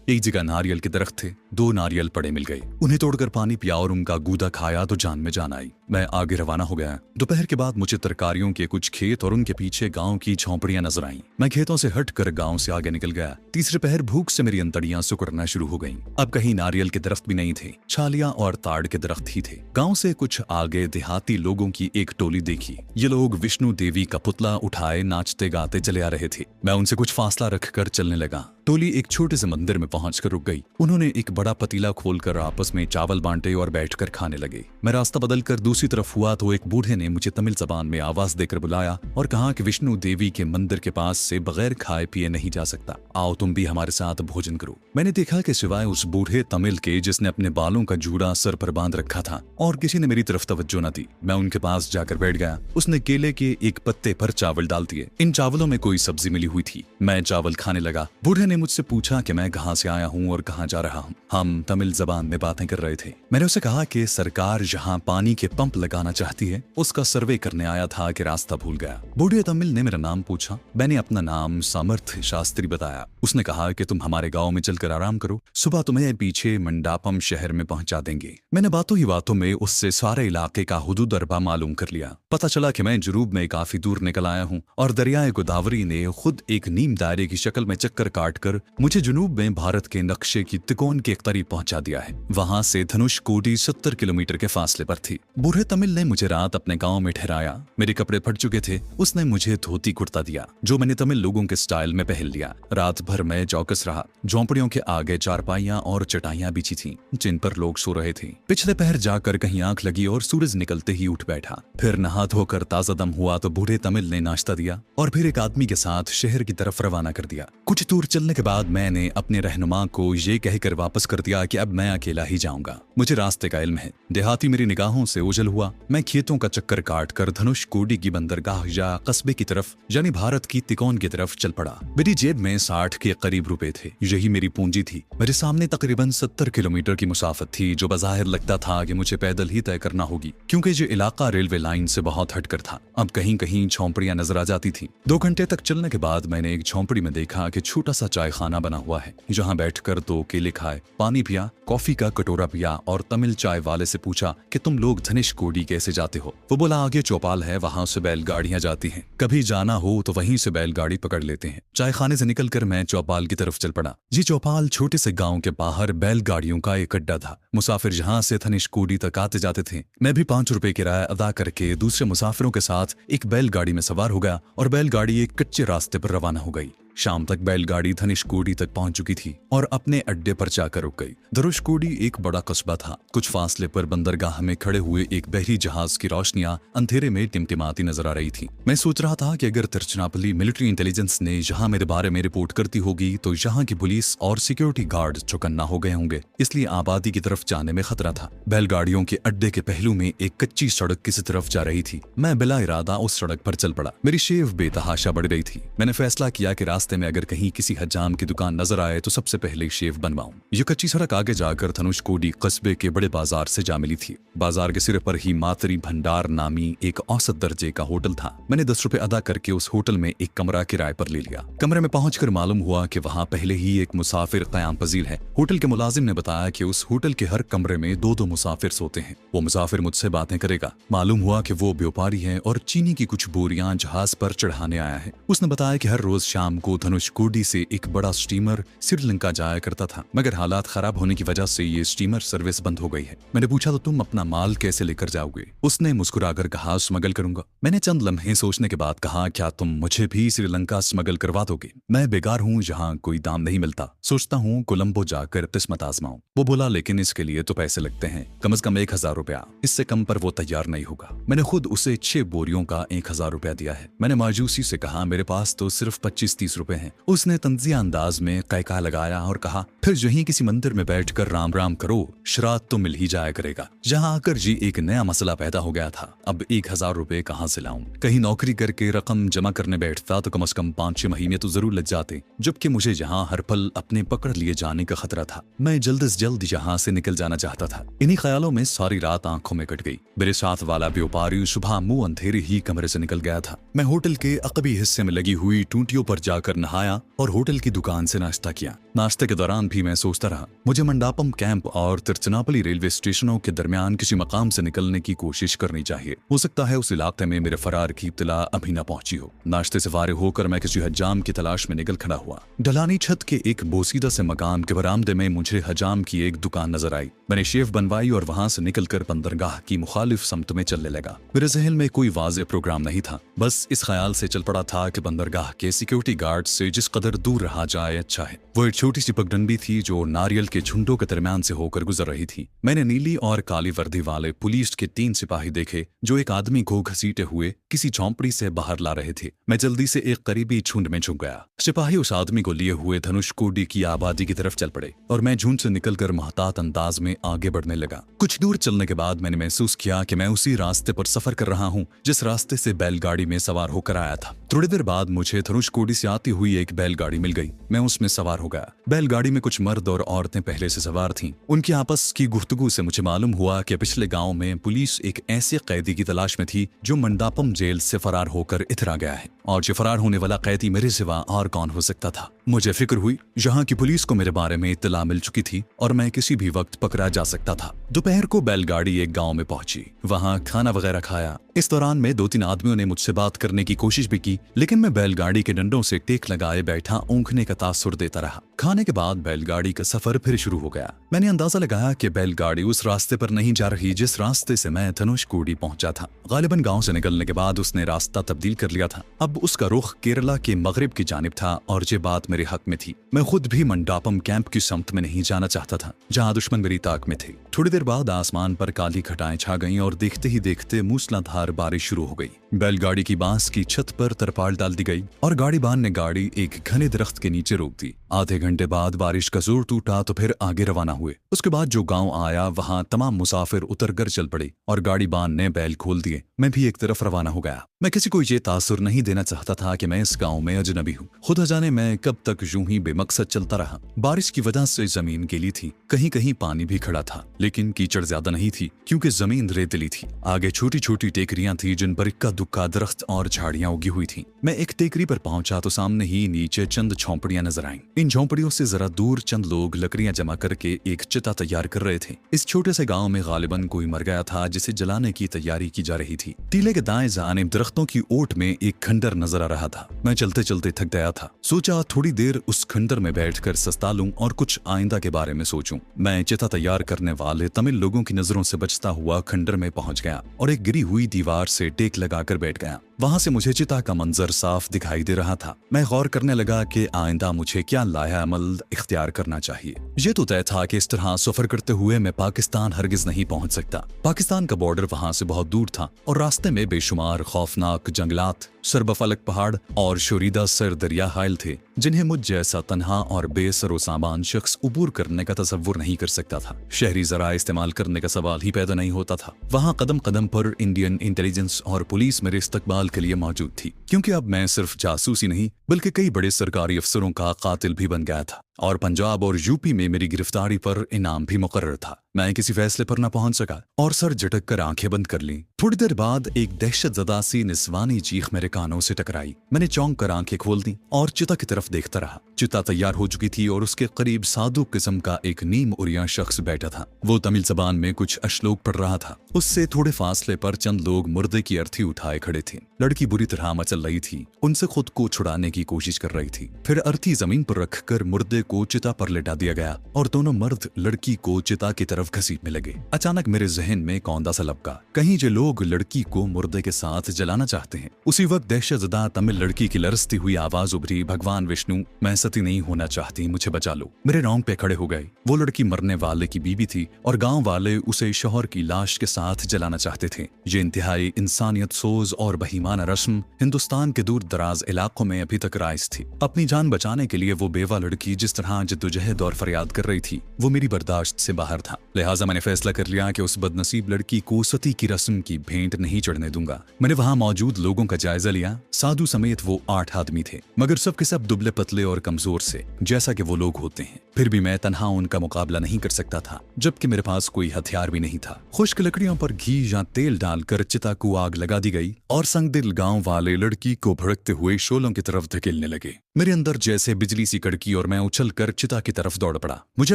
एक जगह नारियल के दरख्त थे, 2 नारियल पड़े मिल गए। उन्हें तोड़कर पानी पिया और उनका गूदा खाया तो जान में जान आई। मैं आगे रवाना हो गया। दोपहर के बाद मुझे तरकारियों के कुछ खेत और उनके पीछे गांव की झोंपड़ियां नजर आईं। मैं खेतों से हटकर गांव से आगे निकल गया। तीसरे पहर भूख से मेरी अंतड़ियां सिकुड़ना शुरू हो गईं। अब कहीं नारियल के दरख्त भी नहीं थे, छालियां और ताड़ के दरख्त ही थे। गांव से कुछ आगे देहाती लोगों की एक टोली देखी। ये लोग विष्णु देवी का पुतला उठाए नाचते गाते चले आ रहे थे। मैं उनसे कुछ फासला रखकर चलने लगा। टोली एक छोटे से मंदिर में पहुंचकर रुक गई। उन्होंने एक बड़ा पतीला खोलकर आपस में चावल बांटे और बैठकर खाने लगे। मैं रास्ता बदलकर दूसरी तरफ हुआ तो एक बूढ़े ने मुझे तमिल जबान में आवाज देकर बुलाया और कहा कि विष्णु देवी के मंदिर के पास से बगैर खाए पिए नहीं जा सकता, आओ तुम भी हमारे साथ भोजन करो। मैंने देखा कि सिवाय उस बूढ़े तमिल के जिसने अपने बालों का जूड़ा सर पर बांध रखा था और किसी ने मेरी तरफ तवज्जो न दी। मैं उनके पास जाकर बैठ गया। उसने केले के एक पत्ते पर चावल डाल दिए। इन चावलों में कोई सब्जी मिली हुई थी। मैं चावल खाने लगा। बूढ़े ने मुझसे पूछा कि मैं कहां से आया हूं और कहां जा रहा हूं। हम तमिल जबान में बातें कर रहे थे। मैंने उसे कहा कि सरकार जहां पानी के पंप लगाना चाहती है उसका सर्वे करने आया था कि रास्ता भूल गया। बूढ़े तमिल ने मेरा नाम पूछा। मैंने अपना नाम सामर्थ शास्त्री बताया। उसने कहा कि तुम हमारे गांव में चलकर आराम करो, सुबह तुम्हें पीछे मंडापम शहर में पहुंचा देंगे। मैंने बातों ही बातों में उससे सारे इलाके का हुदूद अरबा मालूम कर लिया। पता चला कि मैं जुनूब में काफी दूर निकल आया हूं और दरियाए गोदावरी ने खुद एक नीम दायरे की शक्ल में चक्कर काटकर मुझे जुनूब में भारत के नक्शे की तिकोन के करीब पहुंचा दिया है। वहां से धनुषकोडी 70 किलोमीटर के फासले पर थी। बूढ़े तमिल ने मुझे रात अपने गांव में ठहराया। मेरे कपड़े फट चुके थे। उसने मुझे धोती कुर्ता दिया जो मैंने तमिल लोगों के स्टाइल में पहन लिया। रात भर मैं चौकस रहा। झोंपड़ियों के आगे चारपाइयां और चटाइयां बिछी थीं जिन पर लोग सो रहे थे। पिछले पहर जाकर कहीं आंख लगी और सूरज निकलते ही उठ बैठा। फिर नहा धोकर ताजा दम हुआ तो बूढ़े तमिल ने नाश्ता दिया और फिर एक आदमी के साथ शहर की तरफ रवाना कर दिया। कुछ दूर चलने के बाद मैंने अपने रहनुमा को ये कहकर वापस कर दिया कि अब मैं अकेला ही जाऊंगा। मुझे रास्ते का इल्म है। देहाती मेरी निगाहों से ओझल हुआ। मैं खेतों का चक्कर काटकर धनुषकोडी की बंदरगाह या कस्बे की तरफ यानी भारत की तिकोन की तरफ चल पड़ा। मेरी जेब में 60 के करीब रुपए थे। यही मेरी पूंजी थी। मेरे सामने तकरीबन 70 किलोमीटर की मुसाफत थी जो बज़ाहिर लगता था कि मुझे पैदल ही तय करना होगी क्योंकि ये इलाका रेलवे लाइन से बहुत हटकर था। अब कहीं कहीं झोंपड़ियां नजर आ जाती थी। 2 घंटे तक चलने के बाद मैंने एक झोंपड़ी में देखा कि छोटा सा चाय खाना बना हुआ है। जहां बैठकर 2 केले खाए, पानी पिया, कॉफी का कटोरा पिया और तमिल चाय वाले से पूछा कि तुम लोग धनुषकोडी कैसे जाते हो। वो बोला आगे चौपाल है, वहां से बैलगाड़ियां जाती हैं। कभी जाना हो तो वहीं से बैलगाड़ी पकड़ लेते हैं। चाय खाने से निकलकर मैं चौपाल की तरफ चल पड़ा। ये चौपाल छोटे से गांव के बाहर बैलगाड़ियों का एक अड्डा था। मुसाफिर जहां से धनुषकोडी तक आते जाते थे। मैं भी 5 रुपए किराया अदा करके दूसरे मुसाफिरों के साथ एक बैलगाड़ी में सवार हो गया और बैलगाड़ी एक कच्चे रास्ते पर रवाना हो गई। शाम तक बैलगाड़ी धनुषकोडी तक पहुंच चुकी थी और अपने अड्डे पर जाकर रुक गई। धनुषकोडी एक बड़ा कस्बा था। कुछ फासले पर बंदरगाह में खड़े हुए एक बहरी जहाज की रोशनियां अंधेरे में टिमटिमाती नजर आ रही थी। मैं सोच रहा था कि अगर तिरुचिरापल्ली मिलिट्री इंटेलिजेंस ने यहाँ मेरे बारे में रिपोर्ट करती होगी तो यहाँ की पुलिस और सिक्योरिटी गार्ड चौकन्ना हो गए होंगे, इसलिए आबादी की तरफ जाने में खतरा था। बैलगाड़ियों के अड्डे के पहलू में एक कच्ची सड़क किसी तरफ जा रही थी। मैं बिला इरादा उस सड़क पर चल पड़ा। मेरी शेव बेतहाशा बढ़ गई थी। मैंने फैसला किया कि रास्ते में अगर कहीं किसी हजाम की दुकान नजर आए तो सबसे पहले शेव बनवाऊं। ये कच्ची सड़क आगे जाकर धनुषकोडी कस्बे के बड़े बाजार से जा मिली थी। बाजार के सिरे पर ही मातरी भंडार नामी एक औसत दर्जे का होटल था। मैंने 10 रुपए अदा करके उस होटल में एक कमरा किराए पर ले लिया। कमरे में पहुंचकर मालूम हुआ कि वहां पहले ही एक मुसाफिर क़याम पजीर है। होटल के मुलाजिम ने बताया कि उस होटल के हर कमरे में 2-2 मुसाफिर सोते हैं। वो मुसाफिर मुझसे बातें करेगा। मालूम हुआ कि वो व्यापारी है और चीनी की कुछ बोरियां जहाज पर चढ़ाने आया है। उसने बताया कि हर रोज शाम को धनुषकोडी से एक बड़ा स्टीमर श्रीलंका जाया करता था, मगर हालात खराब होने की वजह से ये स्टीमर सर्विस बंद हो गई है। मैंने पूछा तो तुम अपना माल कैसे लेकर जाओगे? उसने मुस्कुराकर कहा स्मगल करूंगा। मैंने चंद लम्हे सोचने के बाद कहा क्या तुम मुझे भी श्रीलंका स्मगल करवा दोगे? मैं बेकार हूँ, जहाँ कोई दाम नहीं मिलता। सोचता हूँ कोलंबो जाकर किस्मत आजमाऊं। वो बोला लेकिन इसके लिए तो पैसे लगते हैं, कम से कम 1000 रुपया। इससे कम पर वो तैयार नहीं होगा। मैंने खुद उसे 6 बोरियों का 1000 रुपया दिया है। मैंने मायूसी से कहा मेरे पास तो सिर्फ 25-30 रुपए हैं। उसने तंजिया अंदाज में कैका लगाया और कहा फिर यहीं किसी मंदिर में बैठकर राम राम करो, श्राद्ध तो मिल ही जाया करेगा। जहाँ आकर जी एक नया मसला पैदा हो गया था। अब 1000 रुपए कहाँ से लाऊं? कहीं नौकरी करके रकम जमा करने बैठता तो कम से कम 5-6 महीने तो जरूर लग जाते, जबकि मुझे यहाँ हर पल अपने पकड़ लिए जाने का खतरा था। मैं जल्द से जल्द यहाँ से निकल जाना चाहता था। इन्हीं ख्यालों में सारी रात आंखों में कट गई। मेरे साथ वाला व्यापारी सुबह मुंह अंधेरे ही कमरे से निकल गया था। मैं होटल के अकबी हिस्से में लगी हुई टूटियों पर जाकर कर नहाया और होटल की दुकान से नाश्ता किया। नाश्ते के दौरान भी मैं सोचता रहा, मुझे मंडापम कैंप और तिरुचिरापल्ली रेलवे स्टेशनों के दरमियान किसी मकाम से निकलने की कोशिश करनी चाहिए। हो सकता है उस इलाके में मेरे फरार की इत्तला अभी न पहुंची हो। नाश्ते से फारिग होकर मैं किसी हजाम की तलाश में निकल खड़ा हुआ। ढलानी छत के एक बोसीदा से मकान के बरामदे में मुझे हजाम की एक दुकान नजर आई। मैंने शेव बनवाई और वहां से निकलकर बंदरगाह की मुखालिफ समत में चलने लगा। मेरे जहन में कोई वाज़ेह प्रोग्राम नहीं था, बस इस ख्याल से चल पड़ा था कि बंदरगाह के सिक्योरिटी गार्ड से जिस कदर दूर रहा जाए अच्छा है। वो एक छोटी सी पगडंडी थी जो नारियल के झुंडों के दरमियान से होकर गुजर रही थी। मैंने नीली और काली वर्दी वाले पुलिस के 3 सिपाही देखे जो एक आदमी को घसीटे हुए किसी झोंपड़ी से बाहर ला रहे थे। मैं जल्दी से एक करीबी झुंड में झुक गया। सिपाही उस आदमी को लिए हुए धनुषकोडी की आबादी की तरफ चल पड़े और मैं झुंड से निकलकर मोहतात अंदाज में आगे बढ़ने लगा। कुछ दूर चलने के बाद मैंने महसूस किया कि मैं उसी रास्ते पर सफर कर रहा हूँ जिस रास्ते से बैलगाड़ी में सवार होकर आया था। थोड़ी देर बाद मुझे धनुषकोडी से आती हुई एक बैलगाड़ी मिल गई। मैं उसमें सवार हो गया। बैलगाड़ी में कुछ मर्द और औरतें पहले से सवार थीं। उनकी आपस की गुफ्तगू से मुझे मालूम हुआ कि पिछले गांव में पुलिस एक ऐसे कैदी की तलाश में थी जो मंडापम जेल से फरार होकर इधर आ गया है, और जो फरार होने वाला कैदी मेरे सिवा और कौन हो सकता था। मुझे फिक्र हुई जहाँ की पुलिस को मेरे बारे में इत्तला मिल चुकी थी और मैं किसी भी वक्त पकड़ा जा सकता था। दोपहर को बैलगाड़ी एक गांव में पहुंची। वहां खाना वगैरह खाया। इस दौरान में 2-3 आदमियों ने मुझसे बात करने की कोशिश भी की, लेकिन मैं बैलगाड़ी के डंडों से टेक लगाए बैठा ऊँघने का तासुर देता रहा। खाने के बाद बैलगाड़ी का सफर फिर शुरू हो गया। मैंने अंदाजा लगाया कि बैलगाड़ी उस रास्ते पर नहीं जा रही जिस रास्ते से मैं धनुषकोडी पहुंचा था। गालिबन गांव से निकलने के बाद उसने रास्ता तब्दील कर लिया था। अब उसका रुख केरला के मगरिब की जानिब था और ये बात मेरे हक में थी। मैं खुद भी मंडापम कैंप की समत में नहीं जाना चाहता था जहाँ दुश्मन मेरी ताक में थे। थोड़ी देर बाद आसमान पर काली घटाएं छा गईं और देखते ही देखते मूसलाधार बारिश शुरू हो गई। बैलगाड़ी की बांस की छत पर तरपाल डाल दी गई और गाड़ीबान ने गाड़ी एक घने दरख्त के नीचे रोक दी। आधे घंटे बाद बारिश का जोर टूटा तो फिर आगे रवाना हुए। उसके बाद जो गांव आया वहां तमाम मुसाफिर उतरकर चल पड़े और गाड़ीबान ने बैल खोल दिए। मैं भी एक तरफ रवाना हो गया। मैं किसी को ये तासुर नहीं देना चाहता था कि मैं इस गांव में अजनबी हूँ। खुदा जाने मैं कब तक यूं ही बेमकसद चलता रहा। बारिश की वजह से जमीन गीली थी, कहीं कहीं पानी भी खड़ा था, लेकिन कीचड़ ज्यादा नहीं थी क्योंकि जमीन रेतीली थी। आगे छोटी छोटी टेकरियां थी जिन पर इक्का दुक्का दरख्त और झाड़ियां उगी हुई थी। मैं एक टेकरी पर पहुंचा तो सामने ही नीचे चंद झोंपड़ियां नजर आईं। इन झोंपड़ियों से जरा दूर चंद लोग लकड़ियां जमा करके एक चिता तैयार कर रहे थे। इस छोटे से गांव में गालिबन कोई मर गया था जिसे जलाने की तैयारी की जा रही थी। टीले के दाएं जानिब दरख्तों की ओट में एक खंडर नजर आ रहा था। मैं चलते चलते थक गया था। सोचा थोड़ी देर उस खंडर में बैठकर सस्ता लूं और कुछ आइंदा के बारे में सोचूं। मैं चिता तैयार करने वाले तमिल लोगों की नजरों से बचता हुआ खंडर में पहुंच गया और एक गिरी हुई दीवार से टेक लगाकर बैठ गया। वहां से मुझे चिता का मंजर साफ दिखाई दे रहा था। मैं गौर करने लगा कि आइंदा मुझे क्या लाया अमल इख्तियार करना चाहिए। ये तो तय था कि इस तरह सफर करते हुए मैं पाकिस्तान हरगिज नहीं पहुंच सकता। पाकिस्तान का बॉर्डर वहां से बहुत दूर था और रास्ते में बेशुमार खौफनाक जंगलात, सरबफलक पहाड़ और शोरीदा सर दरिया हायल थे जिन्हें मुझ जैसा तन्हा और बेसरो सामान शख्स उबूर करने का तसव्वुर नहीं कर सकता था। शहरी जरा इस्तेमाल करने का सवाल ही पैदा नहीं होता था। वहां कदम कदम पर इंडियन इंटेलिजेंस और पुलिस मेरे इस्तकबाल के लिए मौजूद थी, क्योंकि अब मैं सिर्फ जासूसी नहीं बल्कि कई बड़े सरकारी अफसरों का कातिल भी बन गया था और पंजाब और यूपी में मेरी गिरफ्तारी पर इनाम भी मुकर्रर था। मैं किसी फैसले पर न पहुंच सका और सर झटक कर आंखें बंद कर लीं। थोड़ी देर बाद एक दहशतज़दा सी निस्वानी चीख मेरे कानों से टकराई। मैंने चौंक कर आंखें खोल दी और चिता की तरफ देखता रहा। चिता तैयार हो चुकी थी और उसके करीब साधु किस्म का एक नीम उरिया शख्स बैठा था। वो तमिल जबान में कुछ अश्लोक पढ़ रहा था। उससे थोड़े फासले पर चंद लोग मुर्दे की अर्थी उठाए खड़े थे। लड़की बुरी तरह मचल रही थी, उनसे खुद को छुड़ाने की कोशिश कर रही थी। फिर अर्थी जमीन पर रखकर मुर्दे को चिता पर लेटा दिया गया और दोनों मर्द लड़की को चिता की तरफ घसीटने लगे। अचानक मेरे जहन में कौंदा सा लपका, कहीं जो लोग लड़की को मुर्दे के साथ जलाना चाहते हैं। उसी वक्त दहशतज़दा तमिल लड़की की लरसती हुई आवाज उभरी, भगवान विष्णु, मैं सती नहीं होना चाहती, मुझे बचा लो। मेरे रोंग पे खड़े हो गए। वो लड़की मरने वाले की बीबी थी और गांव वाले उसे शौहर की लाश के साथ जलाना चाहते थे। ये इंतहाई इंसानियत सोज और बहीमाना रस्म हिंदुस्तान के दूर दराज इलाकों में अभी तक राइज थी। अपनी जान बचाने के लिए वो बेवा लड़की जिस तरह जद्दोजहद और फरियाद कर रही थी, वो मेरी बर्दाश्त से बाहर था। लिहाजा मैंने फैसला कर लिया कि उस बदनसीब लड़की को सती की रस्म की भेंट नहीं चढ़ने दूंगा। मैंने वहां मौजूद लोगों का जायजा लिया। साधु समेत वो 8 आदमी थे, मगर सबके सब दुबले पतले और कमजोर से, जैसा कि वो लोग होते हैं। फिर भी मैं तन्हा उनका मुकाबला नहीं कर सकता था, जबकि मेरे पास कोई हथियार भी नहीं था। खुश्क लकड़ियों पर घी या तेल डालकर चिता को आग लगा दी गई और संगदिल गांव वाले लड़की को भड़कते हुए शोलों की तरफ धकेलने लगे। मेरे अंदर जैसे बिजली सी कड़की और मैं उछलकर चिता की तरफ दौड़ पड़ा। मुझे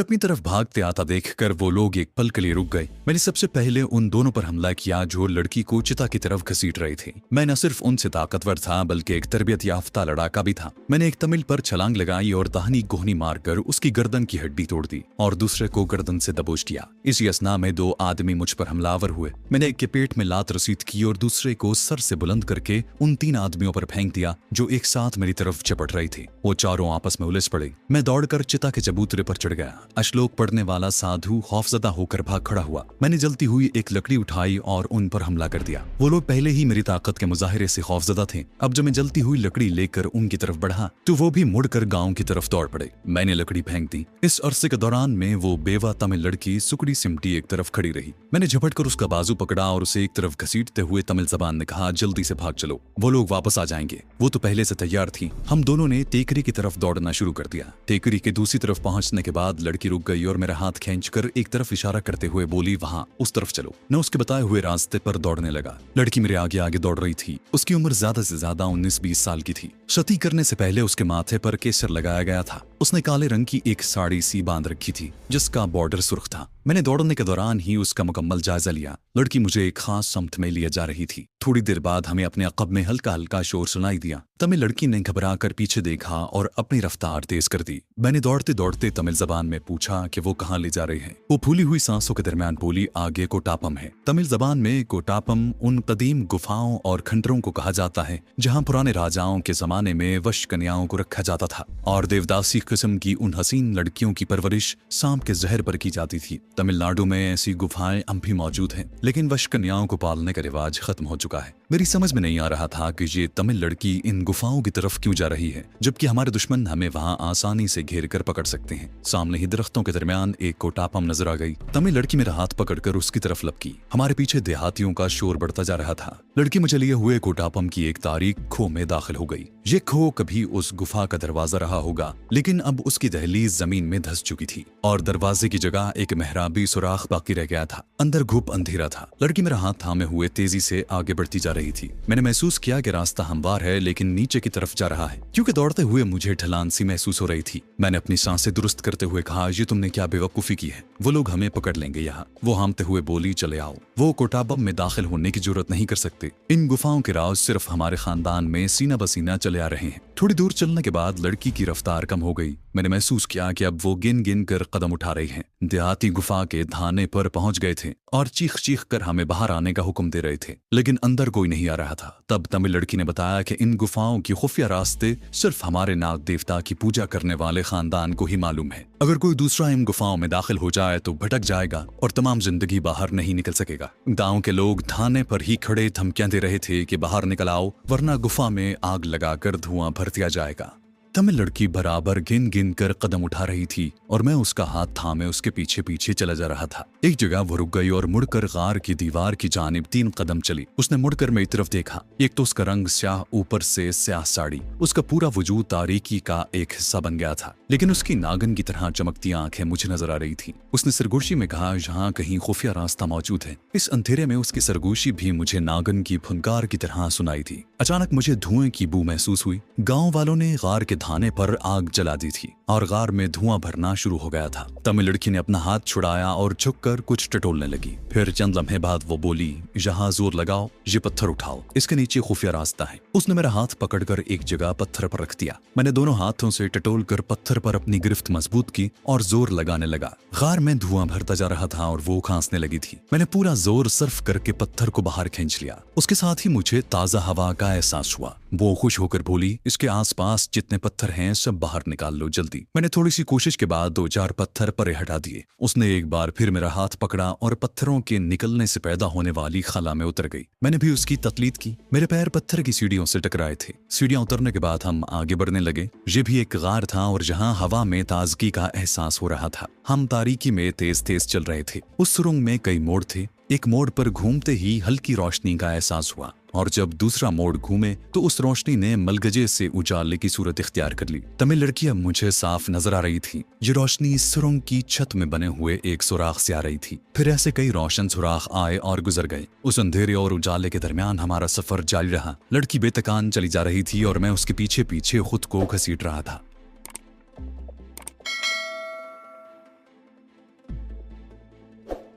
अपनी तरफ भागते आता देखकर वो लोग एक पल के लिए रुक गए। मैंने सबसे पहले उन दोनों पर हमला किया जो लड़की को चिता की तरफ घसीट रहे थे। मैं न सिर्फ उनसे ताकतवर था बल्कि एक तरबियत याफ्ता लड़ाका भी था। मैंने एक तमिल पर छलांग लगाई और दाहिनी गोहनी मारकर उसकी गर्दन की हड्डी तोड़ दी और दूसरे को गर्दन से दबोच दिया। इसी असना में दो आदमी मुझ पर हमलावर हुए। मैंने एक के पेट में लात रसीद की और दूसरे को सर से बुलंद करके उन 3 आदमियों पर फेंक दिया जो एक साथ मेरी तरफ चपट रहे थे। वो चारों आपस में उलझ पड़े। मैं दौड़कर चिता के चबूतरे पर चढ़ गया। अश्लोक पढ़ने वाला साधु खौफजदा होकर भाग खड़ा हुआ। मैंने जलती हुई एक लकड़ी उठाई और उन पर हमला कर दिया। वो लोग पहले ही मेरी ताकत के मुजाहिरे से खौफजदा थे। अब जब मैं जलती हुई लकड़ी लेकर उनकी तरफ बढ़ा तो वो भी मुड़कर गांव की तरफ दौड़ पड़े। मैंने लकड़ी फेंक दी। इस अरसे के दौरान में वो बेवा तमिल लड़की सुकड़ी सिमटी एक तरफ खड़ी रही। मैंने झपट कर उसका बाजू पकड़ा और उसे एक तरफ घसीटते हुए तमिल जबान ने कहा, जल्दी से भाग चलो, वो लोग वापस आ जाएंगे। वो तो पहले से तैयार थी। हम दोनों ने टेकरी की तरफ दौड़ना शुरू कर दिया। टेकरी के दूसरी तरफ पहुंचने के बाद लड़की रुक गई और मेरा हाथ खींचकर एक तरफ इशारा करते हुए बोली, वहां उस तरफ चलो। मैं उसके बताए हुए रास्ते पर दौड़ने लगा। लड़की मेरे आगे आगे दौड़ रही थी। उसकी उम्र ज्यादा से ज्यादा 19-20 साल की थी। सती करने से पहले उसके माथे पर केसर लगाया गया था। उसने काले रंग की एक साड़ी सी बांध रखी थी जिसका बॉर्डर सुर्ख था। मैंने दौड़ने के दौरान ही उसका मुकम्मल जायजा लिया। लड़की मुझे एक खास समत में लिए जा रही थी। थोड़ी देर बाद हमें अपने अक़ब में हल्का हल्का शोर सुनाई दिया। तमिल लड़की ने घबरा कर पीछे देखा और अपनी रफ्तार तेज कर दी। मैंने दौड़ते दौड़ते तमिल जबान में पूछा कि वो कहाँ ले जा रहे हैं। वो फूली हुई सांसों के दरमियान बोली, आगे कोटापम है। तमिल जबान में कोटापम उन कदीम गुफाओं और खंडरों को कहा जाता है जहाँ पुराने राजाओं के जमाने में वश कन्याओं को रखा जाता था और देवदासी किस्म की उन हसीन लड़कियों की परवरिश सांप के जहर पर की जाती थी। तमिलनाडु में ऐसी गुफाएं अब भी मौजूद हैं, लेकिन वश कन्याओं को पालने का रिवाज खत्म हो चुका है। मेरी समझ में नहीं आ रहा था कि ये तमिल लड़की इन गुफाओं की तरफ क्यों जा रही है, जबकि हमारे दुश्मन हमें वहां आसानी से घेर कर पकड़ सकते हैं। सामने ही दरख्तों के दरमियान एक कोटापम नजर आ गई। तमिल लड़की मेरा हाथ पकड़कर उसकी तरफ लपकी। हमारे पीछे देहातियों का शोर बढ़ता जा रहा था। लड़की मुझे लिए हुए कोटापम की एक तारीख खो में दाखिल हो गई। ये खो कभी उस गुफा का दरवाजा रहा होगा, लेकिन अब उसकी दहलीज जमीन में धंस चुकी थी और दरवाजे की जगह एक मेहराबी सुराख बाकी रह गया था। अंदर घुप अंधेरा था। लड़की मेरा हाथ थामे हुए तेजी से आगे बढ़ती जा रही थी। मैंने महसूस किया कि रास्ता हमवार है लेकिन नीचे की तरफ जा रहा है, क्योंकि दौड़ते हुए मुझे ढलान सी महसूस हो रही थी। मैंने अपनी सांसें दुरुस्त करते हुए कहा, ये तुमने क्या बेवकूफी की है, वो लोग हमें पकड़ लेंगे यहाँ। वो हामते हुए बोली, चले आओ, वो कोटापम में दाखिल होने की जरूरत नहीं कर सकते। इन गुफाओं के राज सिर्फ हमारे खानदान में सीना बसीना चले आ रहे हैं। थोड़ी दूर चलने के बाद लड़की की रफ्तार कम हो गई। मैंने महसूस किया कि अब वो गिन गिन कर कदम उठा रही हैं। देहाती गुफा के धाने पर पहुंच गए थे और चीख चीख कर हमें बाहर आने का हुक्म दे रहे थे, लेकिन अंदर कोई नहीं आ रहा था। तब तमिल लड़की ने बताया कि इन गुफाओं की खुफिया रास्ते सिर्फ हमारे नाग देवता की पूजा करने वाले खानदान को ही मालूम है। अगर कोई दूसरा इन गुफाओं में दाखिल हो जाए तो भटक जाएगा और तमाम जिंदगी बाहर नहीं निकल सकेगा। गांव के लोग थाने पर ही खड़े धमकियां दे रहे थे कि बाहर निकल आओ वरना गुफा में आग लगाकर धुआं भर दिया जाएगा। तमिल लड़की बराबर गिन गिन कर कदम उठा रही थी और मैं उसका हाथ थामे उसके पीछे पीछे चला जा रहा था। एक जगह वो रुक गई और मुड़कर गार की दीवार की जानिब 3 कदम चली। उसने मुड़कर मेरी तरफ देखा। एक तो उसका रंग स्याह, ऊपर से स्याह साड़ी, उसका पूरा वजूद तारीकी का एक हिस्सा बन गया था, लेकिन उसकी नागन की तरह चमकती आंखें मुझे नजर आ रही थी। उसने सरगोशी में कहा, यहाँ कहीं खुफिया रास्ता मौजूद है। इस अंधेरे में उसकी सरगोशी भी मुझे नागन की फुनकार की तरह सुनाई थी। अचानक मुझे धुएं की बू महसूस हुई। गाँव वालों ने गार के धाने पर आग जला दी थी और गार में धुआं भरना शुरू हो गया था। तमिल लड़की ने अपना हाथ छुड़ाया और झुककर कुछ टटोलने लगी। फिर चंद लम्हे बाद वो बोली, यहाँ जोर लगाओ, ये पत्थर उठाओ, इसके नीचे खुफिया रास्ता है। उसने मेरा हाथ पकड़कर एक जगह पत्थर पर रख दिया। मैंने दोनों हाथों से टटोल कर पत्थर पर अपनी गिरफ्त मजबूत की और जोर लगाने लगा। गार में धुआं भरता जा रहा था और वो खांसने लगी थी। मैंने पूरा जोर सर्फ करके पत्थर को बाहर खींच लिया। उसके साथ ही मुझे ताजा हवा का एहसास हुआ। वो खुश होकर बोली, इसके आसपास जितने पत्थर हैं सब बाहर निकाल लो जल्दी। मैंने थोड़ी सी कोशिश के बाद 2-4 पत्थर परे हटा दिए। उसने एक बार फिर मेरा हाथ पकड़ा और पत्थरों के निकलने से पैदा होने वाली खला में उतर गई। मैंने भी उसकी तकलीद की। मेरे पैर पत्थर की सीढ़ियों से टकराए थे। सीढ़ियां उतरने के बाद हम आगे बढ़ने लगे। ये भी एक गार था और जहां हवा में ताजगी का एहसास हो रहा था। हम तारीकी में तेज तेज चल रहे थे। उस सुरंग में कई मोड़ थे। एक मोड़ पर घूमते ही हल्की रोशनी का एहसास हुआ। और जब दूसरा मोड़ घूमे तो उस रोशनी ने मलगजे से उजाले की सूरत इख्तियार कर ली। तमिल लड़की अब मुझे साफ नजर आ रही थी। ये रोशनी सुरंग की छत में बने हुए एक सुराख से आ रही थी। फिर ऐसे कई रोशन सुराख आए और गुजर गए। उस अंधेरे और उजाले के दरमियान हमारा सफर जारी रहा। लड़की बेतकान चली जा रही थी और मैं उसके पीछे पीछे खुद को घसीट रहा था।